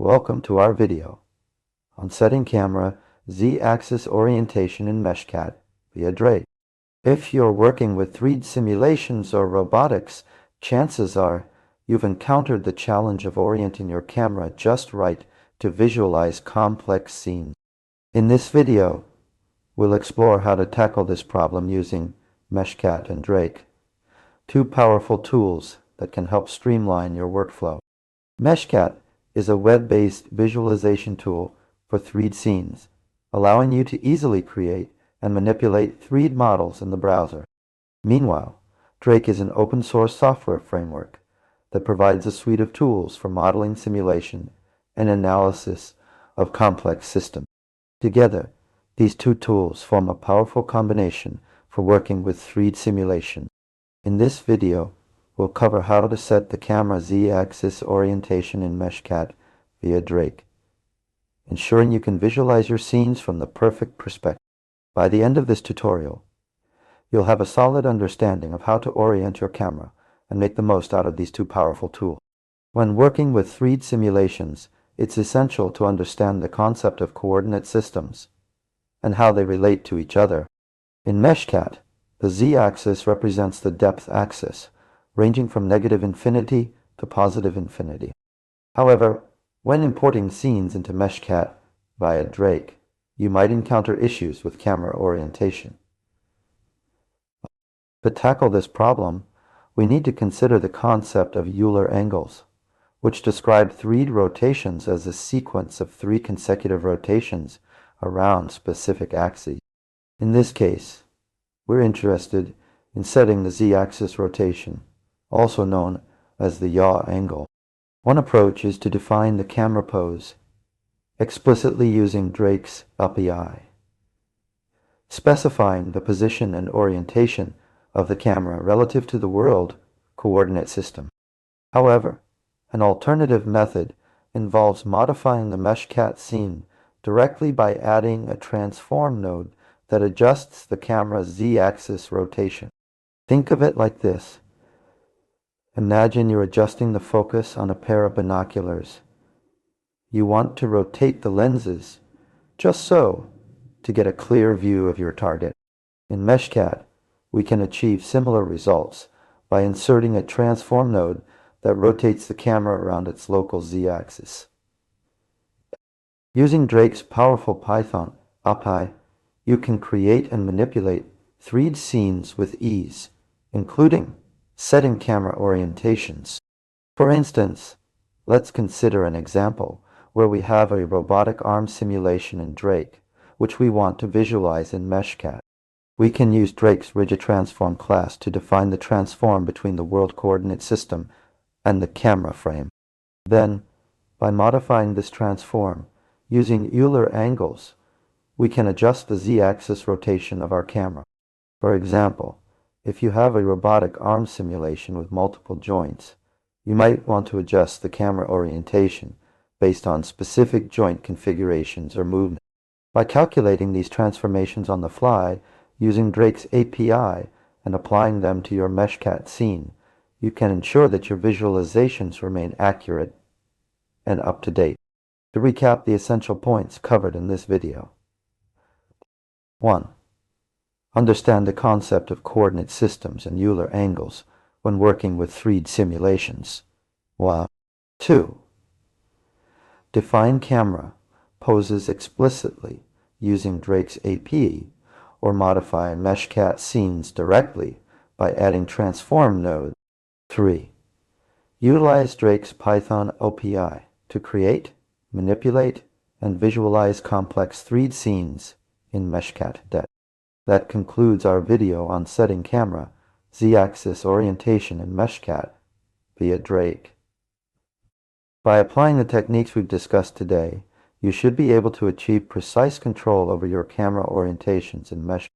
Welcome to our video on setting camera Z-axis orientation in Meshcat via Drake. If you're working with 3D simulations or robotics, chances are you've encountered the challenge of orienting your camera just right to visualize complex scenes. In this video, we'll explore how to tackle this problem using Meshcat and Drake, two powerful tools that can help streamline your workflow. Meshcat is a web-based visualization tool for 3D scenes, allowing you to easily create and manipulate 3D models in the browser. Meanwhile, Drake is an open-source software framework that provides a suite of tools for modeling, simulation, and analysis of complex systems. Together, these two tools form a powerful combination for working with 3D simulation. In this video, we'll cover how to set the camera Z-axis orientation in Meshcat via Drake, ensuring you can visualize your scenes from the perfect perspective. By the end of this tutorial, you'll have a solid understanding of how to orient your camera and make the most out of these two powerful tools. When working with 3D simulations, it's essential to understand the concept of coordinate systems and how they relate to each other. In Meshcat, the Z-axis represents the depth axis, ranging from -infinity to +infinity. However, when importing scenes into Meshcat via Drake, you might encounter issues with camera orientation. To tackle this problem, we need to consider the concept of Euler angles, which describe 3D rotations as a sequence of 3 consecutive rotations around specific axes. In this case, we're interested in setting the Z-axis rotation, also known as the yaw angle. One approach is to define the camera pose explicitly using Drake's API, specifying the position and orientation of the camera relative to the world coordinate system. However, an alternative method involves modifying the Meshcat scene directly by adding a transform node that adjusts the camera's Z-axis rotation. Think of it like this. Imagine you're adjusting the focus on a pair of binoculars. You want to rotate the lenses just so to get a clear view of your target. In Meshcat, we can achieve similar results by inserting a transform node that rotates the camera around its local Z-axis. Using Drake's powerful Python API, you can create and manipulate 3D scenes with ease, including setting camera orientations. For instance, let's consider an example where we have a robotic arm simulation in Drake, which we want to visualize in Meshcat. We can use Drake's rigid transform class to define the transform between the world coordinate system and the camera frame. Then, by modifying this transform using Euler angles, we can adjust the Z-axis rotation of our camera. For example, if you have a robotic arm simulation with multiple joints, you might want to adjust the camera orientation based on specific joint configurations or movement. By calculating these transformations on the fly, using Drake's API and applying them to your Meshcat scene, you can ensure that your visualizations remain accurate and up to date. To recap the essential points covered in this video. 1. Understand the concept of coordinate systems and Euler angles when working with 3D simulations. 2. Define camera poses explicitly using Drake's API, or modify Meshcat scenes directly by adding transform node. 3. Utilize Drake's Python API to create, manipulate, and visualize complex 3D scenes in Meshcat. That concludes our video on setting camera Z-axis orientation in Meshcat via Drake. By applying the techniques we've discussed today, you should be able to achieve precise control over your camera orientations in Meshcat.